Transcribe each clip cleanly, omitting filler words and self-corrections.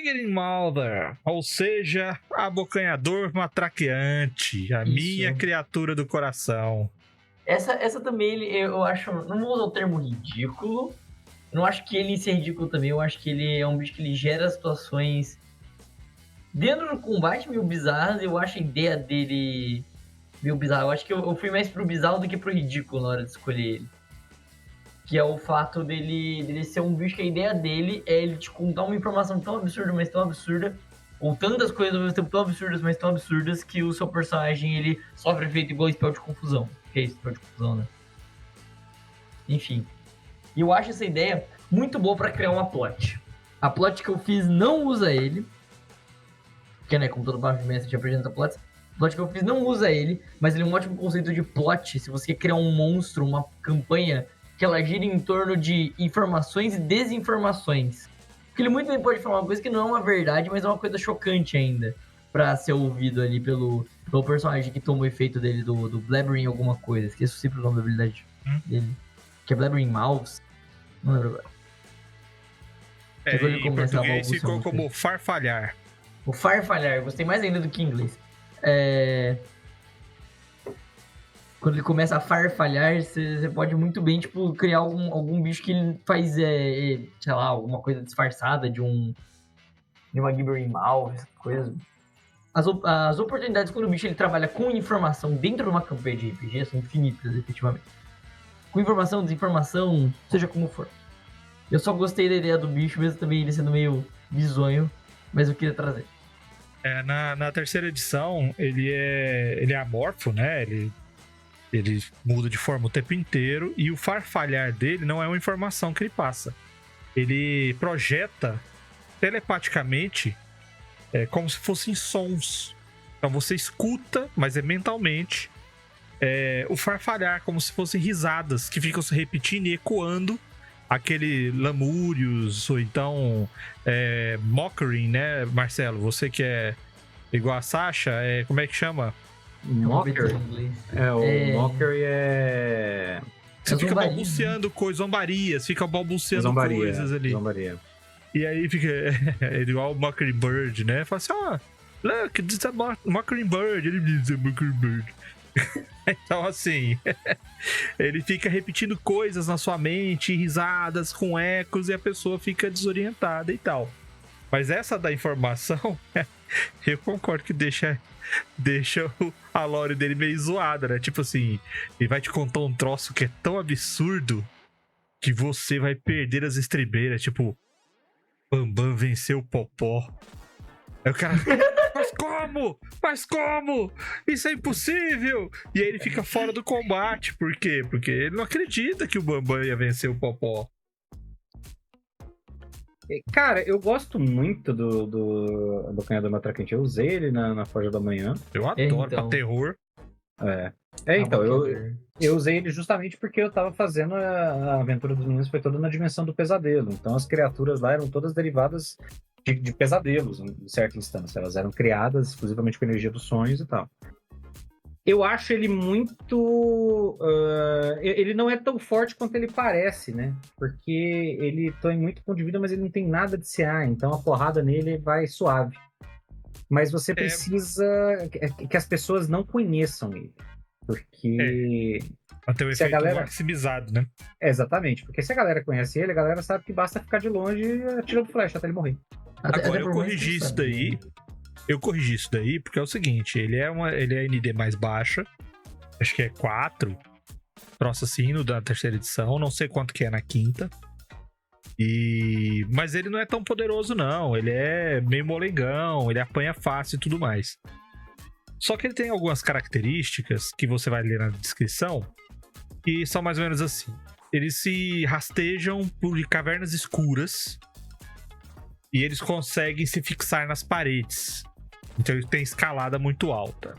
Digging Mother, ou seja, abocanhador matraqueante, a Isso. minha criatura do coração. Essa também, eu acho, não vou usar o termo ridículo, eu não acho que ele seja ridículo também, eu acho que ele é um bicho que ele gera situações dentro do combate meio bizarras, eu acho a ideia dele meio bizarra, eu acho que eu fui mais pro bizarro do que pro ridículo na hora de escolher ele. Que é o fato dele ser um bicho que a ideia dele é ele te contar uma informação tão absurda, mas tão absurda, ou tantas coisas ao mesmo tempo tão absurdas, mas tão absurdas, que o seu personagem ele sofre efeito igual spell de confusão. Que é isso, spell de confusão, né? Enfim. E eu acho essa ideia muito boa pra criar uma plot. A plot que eu fiz não usa ele, porque, né, como todo baixo de mestre apresenta plots. A plot que eu fiz não usa ele, mas ele é um ótimo conceito de plot. Se você quer criar um monstro, uma campanha que ela gira em torno de informações e desinformações. Porque ele muito bem pode falar uma coisa que não é uma verdade, mas é uma coisa chocante ainda, pra ser ouvido ali pelo personagem que toma o efeito dele, do Blabbering alguma coisa. Esqueço sempre o nome da habilidade dele. Que é Blabbering Mouse. Não lembro agora. Em português ficou como farfalhar. O farfalhar, eu gostei mais ainda do que em inglês. Quando ele começa a farfalhar, você pode muito bem, tipo, criar algum bicho que ele faz, sei lá, alguma coisa disfarçada de uma Gibbering Mouse, essas coisas. As oportunidades quando o bicho ele trabalha com informação dentro de uma campanha de RPG são infinitas, efetivamente. Com informação, desinformação, seja como for. Eu só gostei da ideia do bicho, mesmo também ele sendo meio bizonho, mas eu queria trazer. Na terceira edição, ele é amorfo, né? Ele muda de forma o tempo inteiro e o farfalhar dele não é uma informação que ele passa. Ele projeta telepaticamente como se fossem sons. Então você escuta, mas é mentalmente, o farfalhar, como se fossem risadas que ficam se repetindo e ecoando aquele Lamúrios, ou então Mockery, né, Marcelo? Você que é igual a Sasha, como é que chama? Mockery. O Mockery é... Você fica balbuciando coisas, zombarias, fica balbuciando coisas ali. Zombaria. E aí fica igual o Mockingbird, né? Fala assim, look, this is a Mockingbird. Ele diz Mockingbird. Então, assim, ele fica repetindo coisas na sua mente, risadas com ecos, e a pessoa fica desorientada e tal. Mas essa da informação, eu concordo que deixa a lore dele meio zoada, né? Tipo assim, ele vai te contar um troço que é tão absurdo que você vai perder as estribeiras. Tipo, Bambam venceu o Popó. Aí o cara... Mas como? Isso é impossível! E aí ele fica fora do combate. Por quê? Porque ele não acredita que o Bambam ia vencer o Popó. Cara, eu gosto muito do Abocanhador Matraquente. Eu usei ele na Forja da Manhã. Eu adoro pra terror. Então, eu usei ele justamente porque eu tava fazendo a aventura dos meninos, foi toda na dimensão do pesadelo. Então as criaturas lá eram todas derivadas de pesadelos, em certa instância. Elas eram criadas exclusivamente com energia dos sonhos e tal. Eu acho ele muito... ele não é tão forte quanto ele parece, né? Porque ele tem muito ponto de vida, mas ele não tem nada de CA. Então a porrada nele vai suave. Mas você precisa que as pessoas não conheçam ele. Porque... Pra ter o efeito maximizado, né? Exatamente. Porque se a galera conhece ele, a galera sabe que basta ficar de longe e atirando flecha até ele morrer. Agora, eu corrigi isso daí. Eu corrigi isso daí porque é o seguinte, ele é ND mais baixa, acho que é 4, troço assim, no da terceira edição, não sei quanto que é na quinta. Mas ele não é tão poderoso não, ele é meio molengão, ele apanha fácil e tudo mais. Só que ele tem algumas características que você vai ler na descrição, que são mais ou menos assim. Eles se rastejam por cavernas escuras e eles conseguem se fixar nas paredes. Então ele tem escalada muito alta.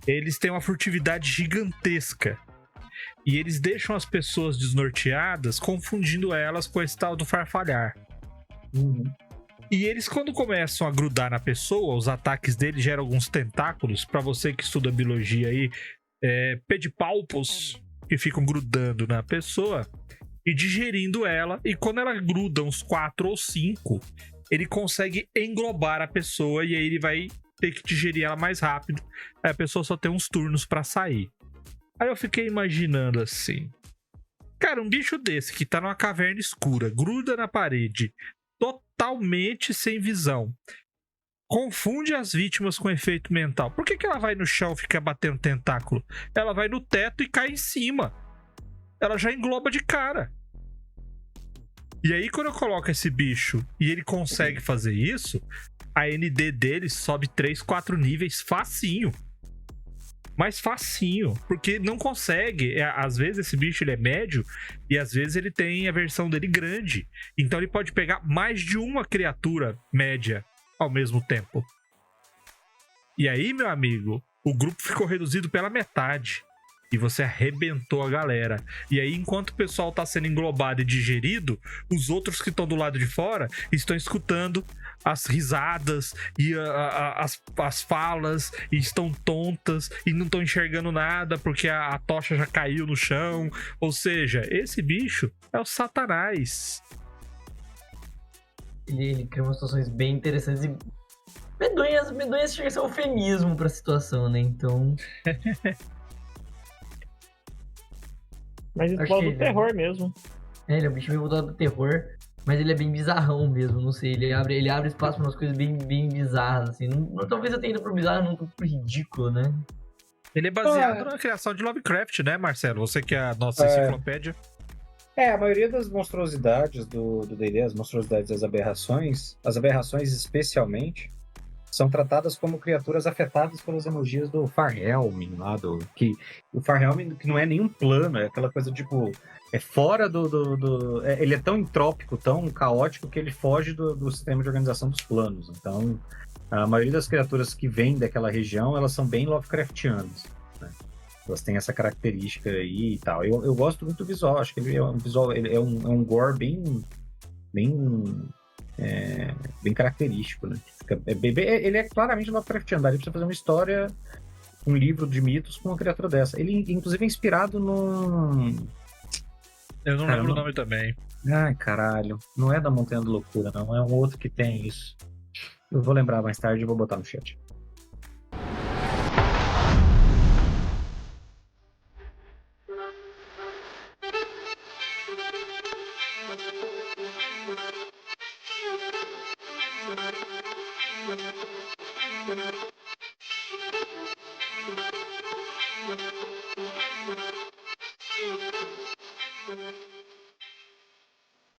Eles têm uma furtividade gigantesca. E eles deixam as pessoas desnorteadas, confundindo elas com esse tal do farfalhar. E eles, quando começam a grudar na pessoa, os ataques deles geram alguns tentáculos. Pra você que estuda biologia aí, pedipalpos que ficam grudando na pessoa e digerindo ela. E quando ela gruda uns 4 ou 5, ele consegue englobar a pessoa e aí ele vai ter que digerir ela mais rápido. Aí a pessoa só tem uns turnos pra sair. Aí eu fiquei imaginando assim. Cara, um bicho desse que tá numa caverna escura, gruda na parede, totalmente sem visão, confunde as vítimas com efeito mental. Por que ela vai no chão e fica batendo tentáculo? Ela vai no teto e cai em cima. Ela já engloba de cara. E aí, quando eu coloco esse bicho e ele consegue fazer isso, a ND dele sobe 3, 4 níveis facinho. Mais facinho, porque não consegue. Às vezes esse bicho ele é médio e às vezes ele tem a versão dele grande. Então ele pode pegar mais de uma criatura média ao mesmo tempo. E aí, meu amigo, o grupo ficou reduzido pela metade. E você arrebentou a galera. E aí, enquanto o pessoal tá sendo englobado e digerido, os outros que estão do lado de fora estão escutando as risadas e as falas e estão tontas e não estão enxergando nada porque a tocha já caiu no chão. Ou seja, esse bicho é o Satanás. Ele cria umas situações bem interessantes e medonhas chega a ser um eufemismo pra situação, né? Então... Mas ele fala do terror mesmo. Ele é um bicho meio voltado pro terror, mas ele é bem bizarrão mesmo, não sei. Ele abre espaço pra umas coisas bem bizarras, assim. Talvez eu tenha ido pro bizarro, não pro ridículo, né? Ele é baseado na criação de Lovecraft, né, Marcelo? Você que é a nossa enciclopédia. A maioria das monstruosidades do D&D, as monstruosidades das aberrações especialmente, são tratadas como criaturas afetadas pelas energias do Farhelm, lá que o Farhelm que não é nenhum plano, é aquela coisa tipo, é fora ele é tão entrópico, tão caótico que ele foge do sistema de organização dos planos. Então, a maioria das criaturas que vêm daquela região, elas são bem Lovecraftianas, né? Elas têm essa característica aí e tal. Eu gosto muito do visual, acho que ele é um visual, ele é um gore bem característico, né? Ele é claramente Lovecraftiano. Daria pra você fazer uma história, um livro de mitos com uma criatura dessa. Ele, inclusive, é inspirado no... Eu não lembro o nome também. Ai, caralho. Não é da Montanha da Loucura, não. É um outro que tem isso. Eu vou lembrar mais tarde e vou botar no chat. Thank you.